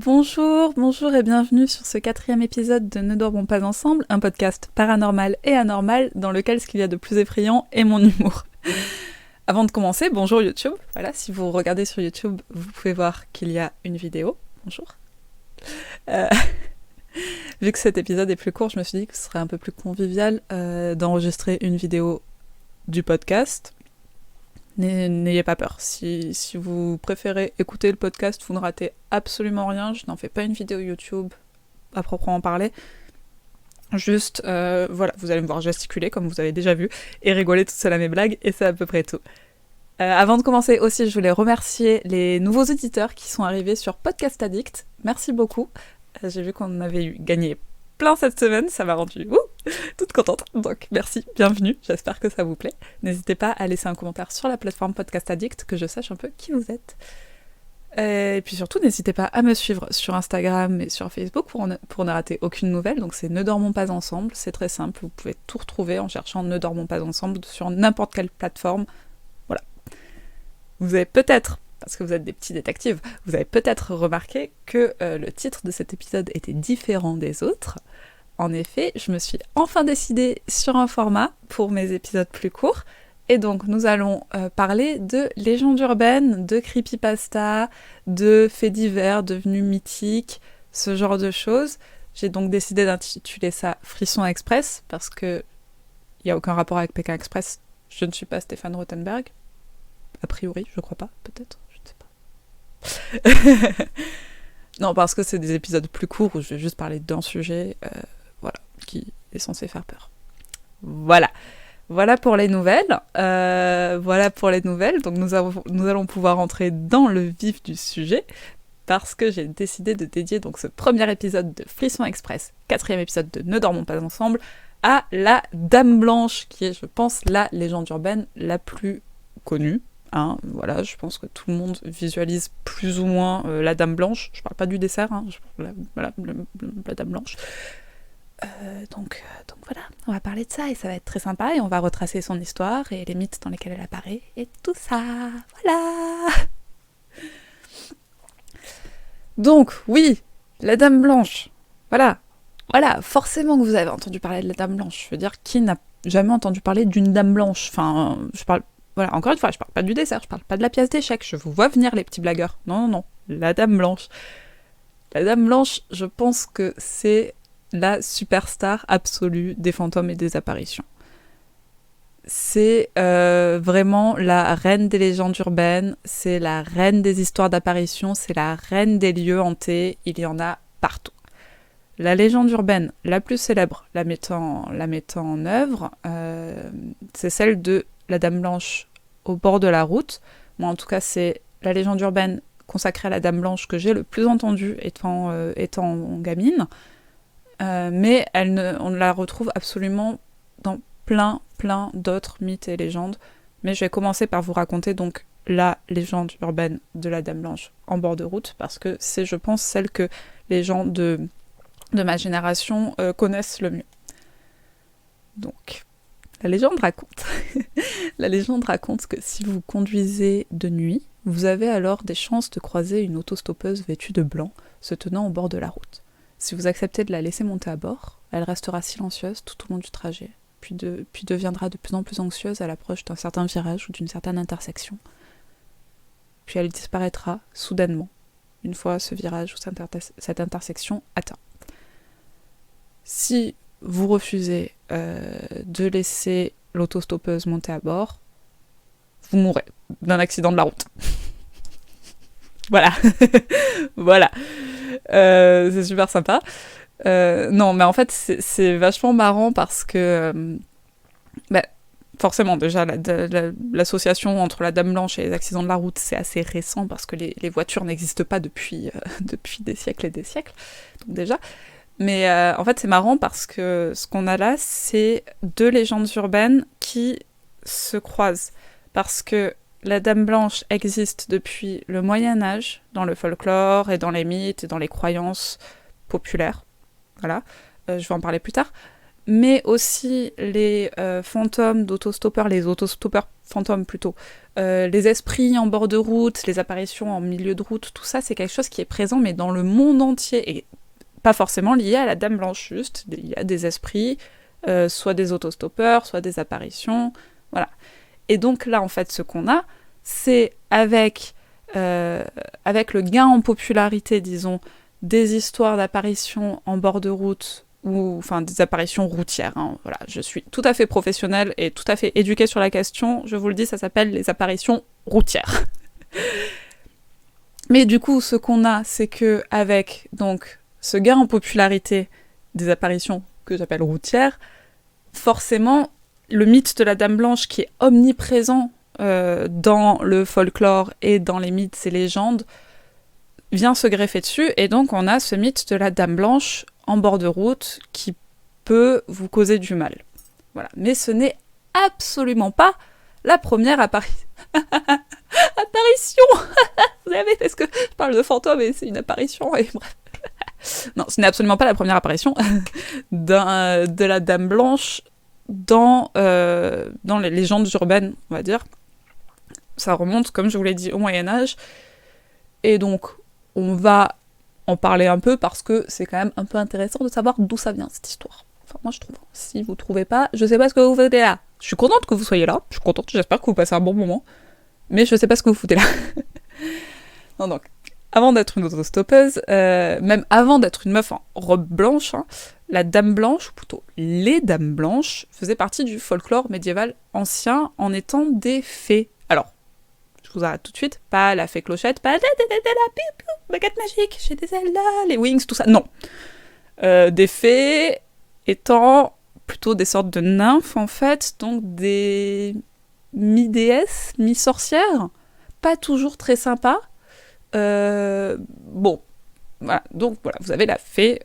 Bonjour et bienvenue sur ce 4e épisode de Ne dormons pas ensemble, un podcast paranormal et anormal dans lequel ce qu'il y a de plus effrayant est mon humour. Avant de commencer, bonjour YouTube. Voilà, si vous regardez sur YouTube, vous pouvez voir qu'il y a une vidéo. Bonjour. Euh, Vu que cet épisode est plus court, je me suis dit que ce serait un peu plus convivial d'enregistrer une vidéo du podcast. N'ayez pas peur. Si vous préférez écouter le podcast, vous ne ratez absolument rien. Je n'en fais pas une vidéo YouTube à proprement parler. Juste, voilà, vous allez me voir gesticuler comme vous avez déjà vu et rigoler toute seule à mes blagues et c'est à peu près tout. Avant de commencer aussi, je voulais remercier les nouveaux auditeurs qui sont arrivés sur Podcast Addict. Merci beaucoup. J'ai vu qu'on avait gagné plein cette semaine, ça m'a rendue toute contente. Donc merci, bienvenue, j'espère que ça vous plaît. N'hésitez pas à laisser un commentaire sur la plateforme Podcast Addict, que je sache un peu qui vous êtes. Et puis surtout, n'hésitez pas à me suivre sur Instagram et sur Facebook pour ne rater aucune nouvelle. Donc c'est Ne dormons pas ensemble, c'est très simple, vous pouvez tout retrouver en cherchant Ne dormons pas ensemble sur n'importe quelle plateforme. Voilà. Vous avez peut-être, parce que vous êtes des petits détectives, vous avez peut-être remarqué que le titre de cet épisode était différent des autres. En effet, je me suis enfin décidée sur un format pour mes épisodes plus courts. Et donc, nous allons parler de légendes urbaines, de creepypasta, de faits divers devenus mythiques, ce genre de choses. J'ai donc décidé d'intituler ça Frisson Express, parce que il n'y a aucun rapport avec Pékin Express. Je ne suis pas Stéphane Rothenberg. A priori, je crois pas, peut-être, je ne sais pas. Non, parce que c'est des épisodes plus courts où je vais juste parler d'un sujet, voilà, qui est censé faire peur. Voilà pour les nouvelles. Donc nous allons pouvoir entrer dans le vif du sujet, parce que j'ai décidé de dédier donc ce premier épisode de Frisson Express, 4e épisode de Ne dormons pas ensemble, à la Dame Blanche, qui est, je pense, la légende urbaine la plus connue. Voilà, je pense que tout le monde visualise plus ou moins la Dame Blanche. Je parle pas du dessert, je parle la Dame Blanche. Donc voilà, on va parler de ça et ça va être très sympa et on va retracer son histoire et les mythes dans lesquels elle apparaît et tout ça. Voilà. Donc oui, la Dame Blanche. Voilà, forcément que vous avez entendu parler de la Dame Blanche. Je veux dire, qui n'a jamais entendu parler d'une Dame Blanche? Enfin, je parle... Voilà, encore une fois, je parle pas du dessert, je parle pas de la pièce d'échec, je vous vois venir les petits blagueurs. Non, la Dame Blanche. La Dame Blanche, je pense que c'est la superstar absolue des fantômes et des apparitions. C'est vraiment la reine des légendes urbaines, c'est la reine des histoires d'apparitions, c'est la reine des lieux hantés, il y en a partout. La légende urbaine la plus célèbre, la mettant en œuvre, c'est celle de la Dame Blanche au bord de la route. Moi, en tout cas, c'est la légende urbaine consacrée à la Dame Blanche que j'ai le plus entendue étant gamine. Mais on la retrouve absolument dans plein d'autres mythes et légendes. Mais je vais commencer par vous raconter donc la légende urbaine de la Dame Blanche en bord de route, parce que c'est, je pense, celle que les gens de ma génération connaissent le mieux. Donc, la légende raconte que si vous conduisez de nuit, vous avez alors des chances de croiser une autostoppeuse vêtue de blanc se tenant au bord de la route. Si vous acceptez de la laisser monter à bord, elle restera silencieuse tout au long du trajet, puis deviendra de plus en plus anxieuse à l'approche d'un certain virage ou d'une certaine intersection. Puis elle disparaîtra soudainement, une fois ce virage ou cette intersection atteint. Si vous refusez de laisser l'autostoppeuse monter à bord, vous mourrez d'un accident de la route. Voilà. Voilà. C'est super sympa. Non, mais en fait, c'est vachement marrant parce que... forcément, déjà, l'association entre la Dame Blanche et les accidents de la route, c'est assez récent parce que les voitures n'existent pas depuis des siècles et des siècles. Donc déjà... Mais en fait, c'est marrant parce que ce qu'on a là, c'est deux légendes urbaines qui se croisent. Parce que la Dame Blanche existe depuis le Moyen-Âge, dans le folklore et dans les mythes et dans les croyances populaires. Voilà, je vais en parler plus tard. mais aussi les fantômes d'autostoppeurs, les autostoppeurs fantômes plutôt, les esprits en bord de route, les apparitions en milieu de route, tout ça c'est quelque chose qui est présent mais dans le monde entier, et pas forcément lié à la Dame Blanche, juste il y a des esprits, soit des autostoppeurs, soit des apparitions, voilà. Et donc là en fait ce qu'on a, c'est avec le gain en popularité, disons, des histoires d'apparitions en bord de route, ou enfin des apparitions routières. Hein. Voilà, je suis tout à fait professionnelle et tout à fait éduquée sur la question. Je vous le dis, ça s'appelle les apparitions routières. Mais du coup, ce qu'on a, c'est que avec donc ce gain en popularité des apparitions que j'appelle routières, forcément, le mythe de la Dame Blanche qui est omniprésent dans le folklore et dans les mythes et légendes vient se greffer dessus, et donc on a ce mythe de la Dame Blanche en bord de route qui peut vous causer du mal. Voilà. Mais ce n'est absolument pas la première apparition. Vous savez, parce que je parle de fantôme et c'est une apparition, et bref. Non, ce n'est absolument pas la première apparition de la Dame Blanche dans les légendes urbaines, on va dire. Ça remonte, comme je vous l'ai dit, au Moyen-Âge. Et donc, on va en parler un peu parce que c'est quand même un peu intéressant de savoir d'où ça vient, cette histoire. Enfin, moi, je trouve. Si vous trouvez pas, je sais pas ce que vous foutez là. Je suis contente que vous soyez là. Je suis contente, j'espère que vous passez un bon moment. Mais je sais pas ce que vous foutez là. Non, donc, avant d'être une autostoppeuse, même avant d'être une meuf en robe blanche, hein, la Dame Blanche, ou plutôt les Dames Blanches, faisaient partie du folklore médiéval ancien en étant des fées. Alors, je vous arrête tout de suite, pas la fée clochette, pas la baguette magique, j'ai des ailes là, les wings, tout ça, non. Des fées étant plutôt des sortes de nymphes en fait, donc des mi-déesses, mi-sorcières, pas toujours très sympas. Bon, voilà, donc voilà, vous avez la fée.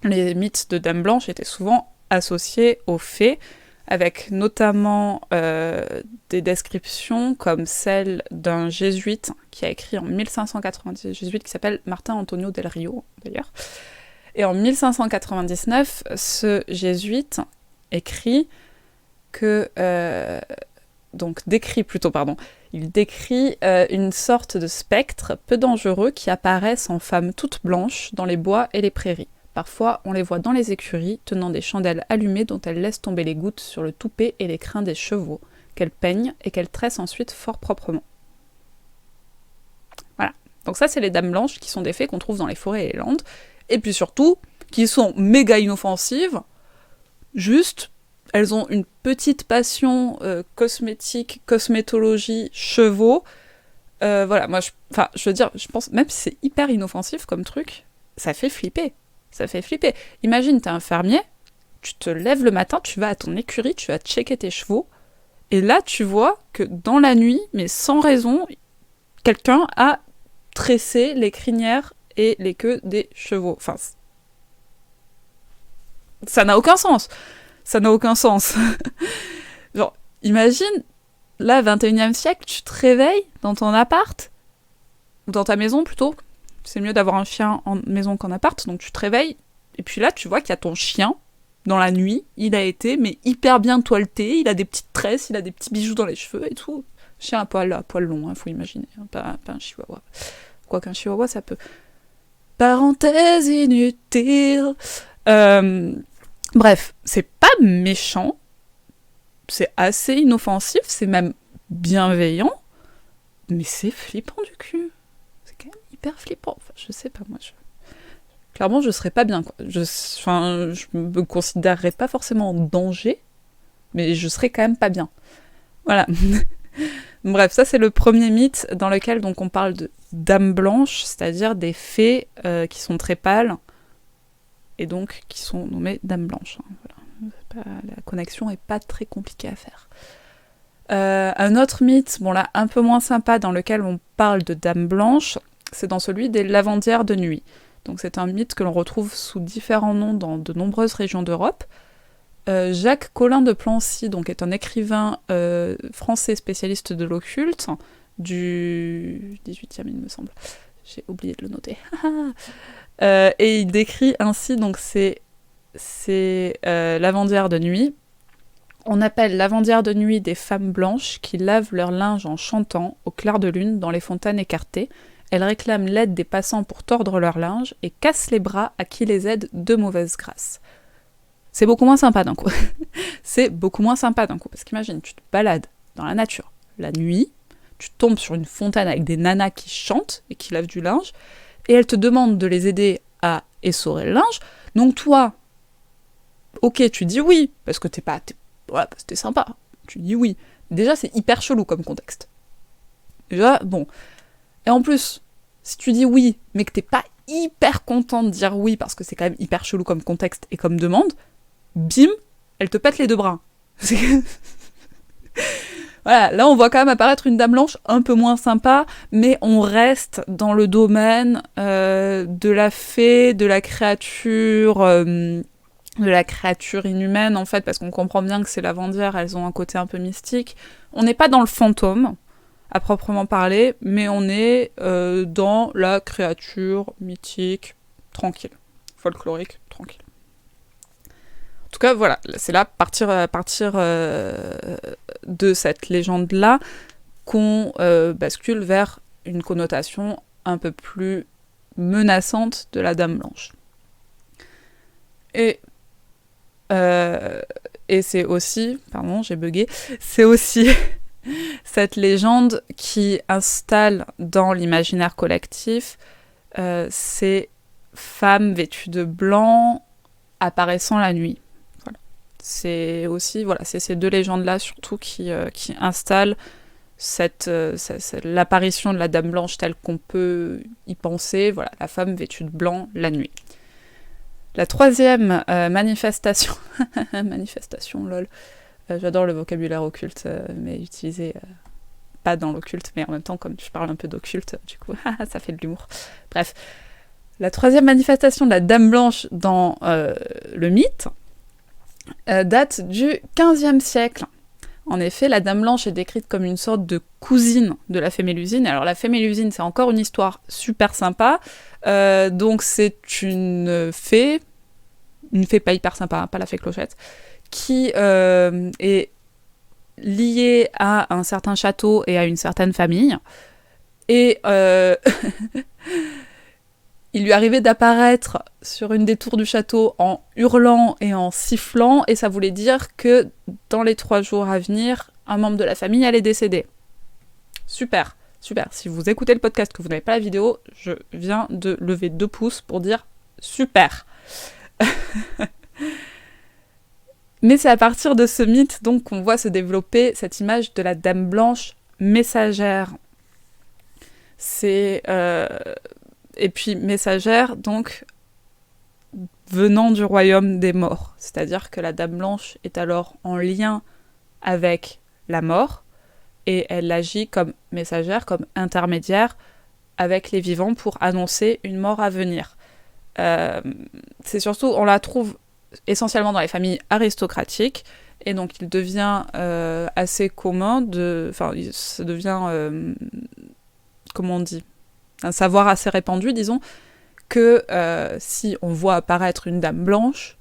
Les mythes de Dame Blanche étaient souvent associés aux fées, avec notamment des descriptions comme celle d'un jésuite qui a écrit en 1590, jésuite qui s'appelle Martin Antonio del Rio d'ailleurs. Et en 1599, ce jésuite écrit que... il décrit une sorte de spectre peu dangereux qui apparaissent en femmes toutes blanches dans les bois et les prairies. Parfois, on les voit dans les écuries, tenant des chandelles allumées dont elles laissent tomber les gouttes sur le toupet et les crins des chevaux, qu'elles peignent et qu'elles tressent ensuite fort proprement. Voilà. Donc ça, c'est les Dames Blanches qui sont des fées qu'on trouve dans les forêts et les landes, et puis surtout, qui sont méga inoffensives, juste, elles ont une petite passion cosmétique, cosmétologie, chevaux. Voilà, moi, je veux dire, je pense, même si c'est hyper inoffensif comme truc, ça fait flipper. Ça fait flipper. Imagine, t'es un fermier, tu te lèves le matin, tu vas à ton écurie, tu vas checker tes chevaux, et là, tu vois que dans la nuit, mais sans raison, quelqu'un a tressé les crinières et les queues des chevaux. Enfin, ça n'a aucun sens. Ça n'a aucun sens. Genre, imagine, là, 21e siècle, tu te réveilles dans ton appart, ou dans ta maison plutôt. C'est mieux d'avoir un chien en maison qu'en appart, donc tu te réveilles, et puis là, tu vois qu'il y a ton chien, dans la nuit, il a été, mais hyper bien toileté, il a des petites tresses, il a des petits bijoux dans les cheveux et tout. Chien à poil long, hein, faut imaginer, hein, pas un chihuahua. Quoi qu'un chihuahua, ça peut... Parenthèse inutile. Bref, c'est pas méchant, c'est assez inoffensif, c'est même bienveillant, mais c'est flippant du cul. C'est quand même hyper flippant. Enfin, je sais pas, moi, clairement, je serais pas bien, quoi. Je me considérerais pas forcément en danger, mais je serais quand même pas bien. Voilà. Bref, ça c'est le premier mythe dans lequel donc on parle de dames blanches, c'est-à-dire des fées qui sont très pâles, et donc qui sont nommées dames blanches. Voilà. La connexion est pas très compliquée à faire. Un autre mythe, bon là un peu moins sympa, dans lequel on parle de dames blanches, c'est dans celui des lavandières de nuit. Donc c'est un mythe que l'on retrouve sous différents noms dans de nombreuses régions d'Europe. Jacques Collin de Plancy donc, est un écrivain français spécialiste de l'occulte, du 18e il me semble, j'ai oublié de le noter. Et il décrit ainsi donc ces c'est lavandière de nuit. On appelle lavandière de nuit des femmes blanches qui lavent leur linge en chantant au clair de lune dans les fontaines écartées. Elles réclament l'aide des passants pour tordre leur linge et cassent les bras à qui les aide de mauvaise grâce. C'est beaucoup moins sympa d'un coup. C'est beaucoup moins sympa d'un coup. Parce qu'imagine, tu te balades dans la nature la nuit, tu tombes sur une fontaine avec des nanas qui chantent et qui lavent du linge, et elles te demandent de les aider à essorer le linge. Donc toi, ok, tu dis oui, parce que voilà, parce que t'es sympa. Tu dis oui. Déjà, c'est hyper chelou comme contexte. Déjà, bon. Et en plus, si tu dis oui, mais que t'es pas hyper content de dire oui, parce que c'est quand même hyper chelou comme contexte et comme demande, bim, elle te pète les deux bras. Voilà, là on voit quand même apparaître une dame blanche un peu moins sympa, mais on reste dans le domaine de la fée, de la créature inhumaine en fait, parce qu'on comprend bien que ces lavandières, elles ont un côté un peu mystique. On n'est pas dans le fantôme, à proprement parler, mais on est dans la créature mythique, tranquille, folklorique, tranquille. En tout cas, voilà, c'est là, partir de cette légende-là, qu'on bascule vers une connotation un peu plus menaçante de la Dame Blanche. Et c'est aussi, pardon, j'ai bugué, c'est aussi cette légende qui installe dans l'imaginaire collectif ces femmes vêtues de blanc apparaissant la nuit. Voilà. C'est aussi, voilà, c'est ces deux légendes-là surtout qui installent l'apparition de la Dame Blanche telle qu'on peut y penser, voilà, la femme vêtue de blanc la nuit. La troisième manifestation, manifestation, lol, j'adore le vocabulaire occulte, mais utilisé pas dans l'occulte, mais en même temps, comme je parle un peu d'occulte, du coup, ça fait de l'humour. Bref, la troisième manifestation de la Dame Blanche dans le mythe date du XVe siècle. En effet, la Dame Blanche est décrite comme une sorte de cousine de la fée Mélusine. Alors la fée Mélusine, c'est encore une histoire super sympa. Donc c'est une fée pas hyper sympa, pas la fée Clochette, qui est liée à un certain château et à une certaine famille. Et il lui arrivait d'apparaître sur une des tours du château en hurlant et en sifflant, et ça voulait dire que dans les 3 jours à venir, un membre de la famille allait décéder. Super, super. Si vous écoutez le podcast, que vous n'avez pas la vidéo, je viens de lever 2 pouces pour dire super. Mais c'est à partir de ce mythe donc qu'on voit se développer cette image de la Dame Blanche messagère. Et puis messagère, donc venant du royaume des morts. C'est-à-dire que la Dame Blanche est alors en lien avec la mort, et elle agit comme messagère, comme intermédiaire avec les vivants pour annoncer une mort à venir. C'est surtout, on la trouve essentiellement dans les familles aristocratiques, et donc il devient assez commun ça devient, comment on dit, un savoir assez répandu, disons, que si on voit apparaître une dame blanche,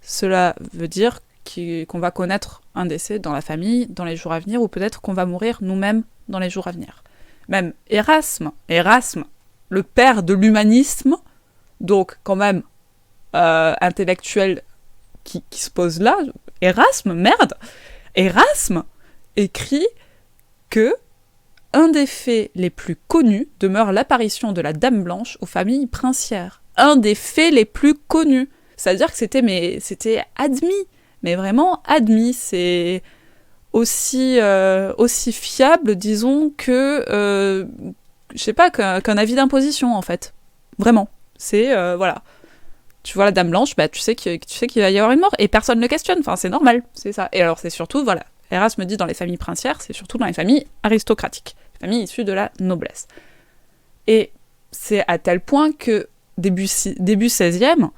cela veut dire qu'on va connaître un décès dans la famille, dans les jours à venir, ou peut-être qu'on va mourir nous-mêmes dans les jours à venir. Même Erasme, le père de l'humanisme, donc quand même intellectuel qui se pose là, Erasme écrit que un des faits les plus connus demeure l'apparition de la Dame Blanche aux familles princières. Un des faits les plus connus. C'est-à-dire que c'était admis, mais vraiment admis. C'est aussi fiable, disons, que, je sais pas, qu'un avis d'imposition, en fait. Vraiment. C'est, voilà. Tu vois la Dame Blanche, bah, tu sais qu'il va y avoir une mort, et personne ne le questionne. Enfin, c'est normal, c'est ça. Et alors, c'est surtout, voilà, Erasme dit dans les familles princières, c'est surtout dans les familles aristocratiques, les familles issues de la noblesse. Et c'est à tel point que début 16e,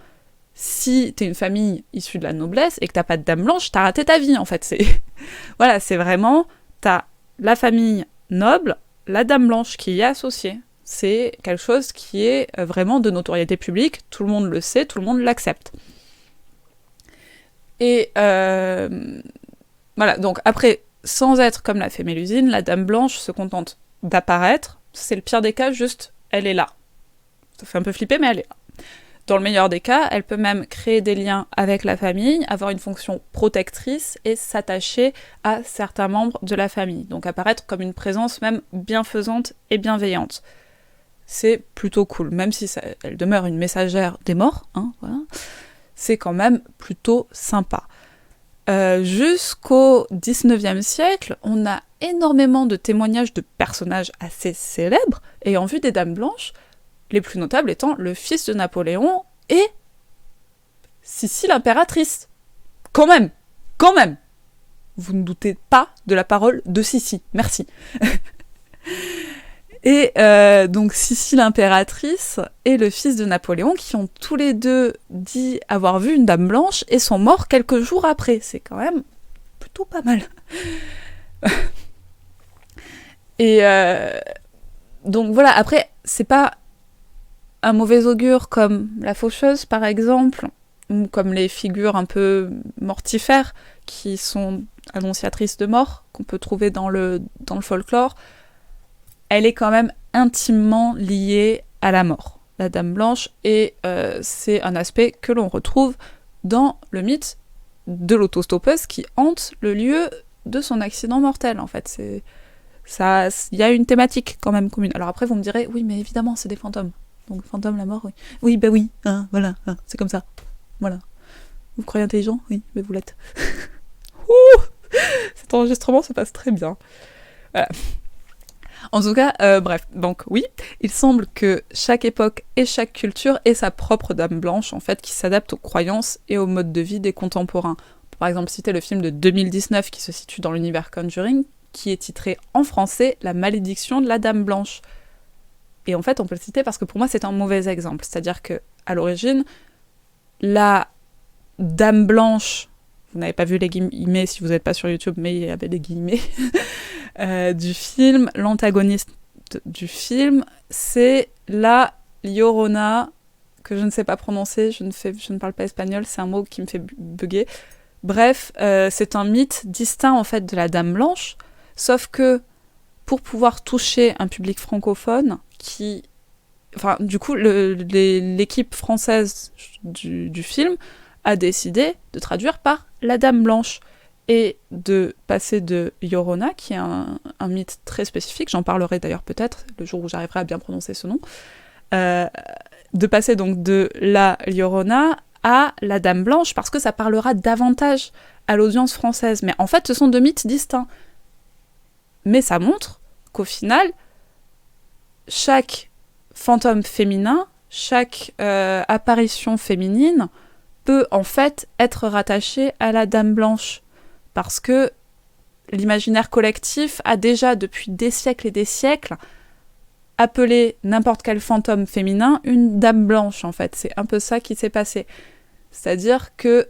si t'es une famille issue de la noblesse et que t'as pas de Dame Blanche, t'as raté ta vie, en fait. Voilà, c'est vraiment, t'as la famille noble, la Dame Blanche qui y est associée. C'est quelque chose qui est vraiment de notoriété publique, tout le monde le sait, tout le monde l'accepte. Et voilà, donc après, sans être comme la fée Mélusine, la Dame Blanche se contente d'apparaître. C'est le pire des cas, juste, elle est là. Ça fait un peu flipper, mais elle est là. Dans le meilleur des cas, elle peut même créer des liens avec la famille, avoir une fonction protectrice et s'attacher à certains membres de la famille. Donc apparaître comme une présence même bienfaisante et bienveillante. C'est plutôt cool, même si elle demeure une messagère des morts, hein, voilà. C'est quand même plutôt sympa. Jusqu'au 19e siècle, on a énormément de témoignages de personnages assez célèbres ayant vu des dames blanches, les plus notables étant le fils de Napoléon et Sissi l'impératrice. Quand même. Vous ne doutez pas de la parole de Sissi. Merci. Et donc Sissi l'impératrice et le fils de Napoléon qui ont tous les deux dit avoir vu une dame blanche et sont morts quelques jours après. C'est quand même plutôt pas mal. Et donc voilà, après, c'est pas un mauvais augure comme la faucheuse par exemple, ou comme les figures un peu mortifères qui sont annonciatrices de mort, qu'on peut trouver dans le folklore. Elle est quand même intimement liée à la mort, la Dame Blanche, et c'est un aspect que l'on retrouve dans le mythe de l'autostoppeuse qui hante le lieu de son accident mortel, en fait. Il y a une thématique quand même commune. Alors après, vous me direz, oui, mais évidemment, c'est des fantômes. Donc fantôme, la mort, oui. Oui, bah oui, hein, voilà, hein, c'est comme ça. Voilà. Vous croyez intelligent? Oui, mais vous l'êtes. Cet enregistrement se passe très bien. Voilà. En tout cas, bref, donc oui, il semble que chaque époque et chaque culture ait sa propre Dame Blanche, en fait, qui s'adapte aux croyances et au mode de vie des contemporains. Par exemple, citer le film de 2019 qui se situe dans l'univers Conjuring, qui est titré en français « La malédiction de la Dame Blanche ». Et en fait, on peut le citer parce que pour moi, c'est un mauvais exemple. C'est-à-dire que à l'origine, la Dame Blanche, vous n'avez pas vu les guillemets si vous n'êtes pas sur YouTube, mais il y avait des guillemets, du film, l'antagoniste du film, c'est la Llorona, que je ne sais pas prononcer, je ne parle pas espagnol, c'est un mot qui me fait bugger. Bref, c'est un mythe distinct en fait de la Dame Blanche, sauf que pour pouvoir toucher un public francophone enfin, du coup, l'équipe française du film a décidé de traduire par la Dame Blanche et de passer de Llorona, qui est un mythe très spécifique, j'en parlerai d'ailleurs peut-être le jour où j'arriverai à bien prononcer ce nom, de passer donc de la Llorona à la Dame Blanche, parce que ça parlera davantage à l'audience française. Mais en fait, ce sont deux mythes distincts. Mais ça montre qu'au final, chaque fantôme féminin, chaque apparition féminine peut en fait être rattachée à la Dame Blanche. Parce que l'imaginaire collectif a déjà, depuis des siècles et des siècles, appelé n'importe quel fantôme féminin une Dame Blanche, en fait. C'est un peu ça qui s'est passé. C'est-à-dire que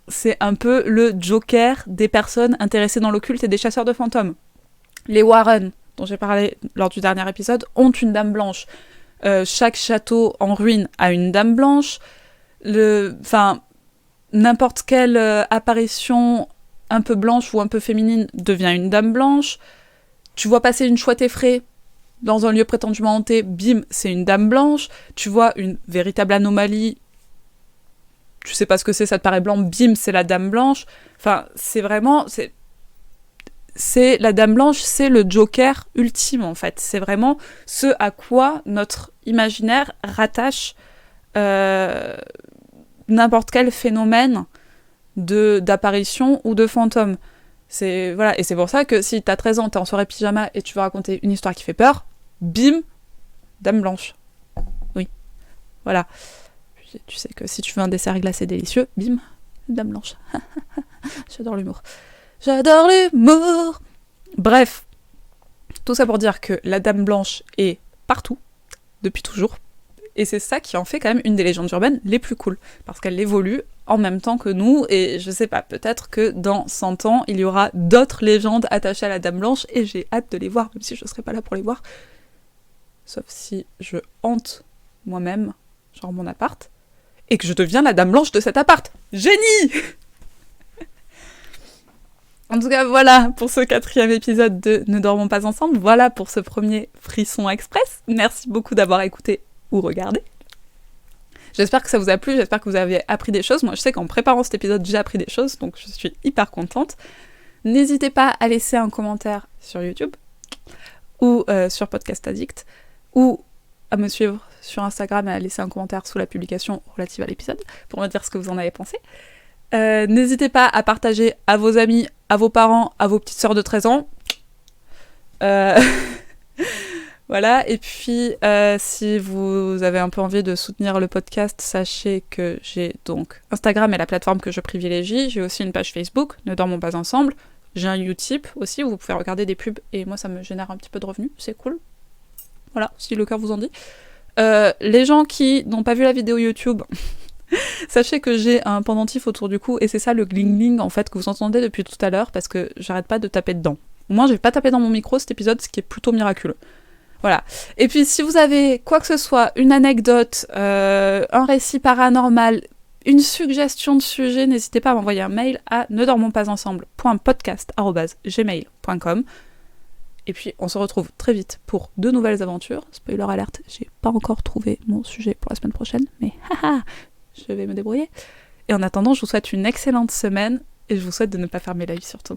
c'est un peu le Joker des personnes intéressées dans l'occulte et des chasseurs de fantômes. Les Warren, dont j'ai parlé lors du dernier épisode, ont une Dame Blanche. Chaque château en ruine a une Dame Blanche. N'importe quelle apparition un peu blanche ou un peu féminine devient une Dame Blanche. Tu vois passer une chouette effraie dans un lieu prétendument hanté, bim, c'est une Dame Blanche. Tu vois une véritable anomalie, tu sais pas ce que c'est, ça te paraît blanc, bim, c'est la Dame Blanche. Enfin, c'est vraiment... C'est la Dame Blanche, c'est le Joker ultime, en fait. C'est vraiment ce à quoi notre imaginaire rattache n'importe quel phénomène d'apparition ou de fantôme. Voilà. Et c'est pour ça que si t'as 13 ans, t'es en soirée pyjama et tu veux raconter une histoire qui fait peur, bim, Dame Blanche. Oui. Voilà. Tu sais que si tu veux un dessert glacé délicieux, bim, Dame Blanche. J'adore l'humour. J'adore l'humour. Bref, tout ça pour dire que la Dame Blanche est partout, depuis toujours, et c'est ça qui en fait quand même une des légendes urbaines les plus cool, parce qu'elle évolue en même temps que nous, et je sais pas, peut-être que dans 100 ans, il y aura d'autres légendes attachées à la Dame Blanche, et j'ai hâte de les voir, même si je serai pas là pour les voir, sauf si je hante moi-même, genre mon appart, et que je deviens la Dame Blanche de cet appart. Génie! En tout cas, voilà pour ce 4e épisode de Ne dormons pas ensemble. Voilà pour ce premier Frisson Express. Merci beaucoup d'avoir écouté ou regardé. J'espère que ça vous a plu, j'espère que vous avez appris des choses. Moi, je sais qu'en préparant cet épisode, j'ai appris des choses, donc je suis hyper contente. N'hésitez pas à laisser un commentaire sur YouTube ou sur Podcast Addict, ou à me suivre sur Instagram et à laisser un commentaire sous la publication relative à l'épisode pour me dire ce que vous en avez pensé. N'hésitez pas à partager à vos amis, à vos parents, à vos petites sœurs de 13 ans. Voilà, et puis si vous avez un peu envie de soutenir le podcast, sachez que j'ai donc Instagram est la plateforme que je privilégie, j'ai aussi une page Facebook, Ne dormons pas ensemble, j'ai un Utip aussi où vous pouvez regarder des pubs et moi ça me génère un petit peu de revenus, c'est cool. Voilà, si le cœur vous en dit. Les gens qui n'ont pas vu la vidéo YouTube, sachez que j'ai un pendentif autour du cou et c'est ça le gling-gling en fait que vous entendez depuis tout à l'heure parce que j'arrête pas de taper dedans. Au moins j'ai pas tapé dans mon micro cet épisode, ce qui est plutôt miraculeux. Voilà. Et puis si vous avez quoi que ce soit, une anecdote, un récit paranormal, une suggestion de sujet, n'hésitez pas à m'envoyer un mail à nedormonpasensemble.podcast@gmail.com. Et puis on se retrouve très vite pour de nouvelles aventures. Spoiler alerte, j'ai pas encore trouvé mon sujet pour la semaine prochaine, mais haha, je vais me débrouiller. Et en attendant, je vous souhaite une excellente semaine et je vous souhaite de ne pas fermer l'œil surtout.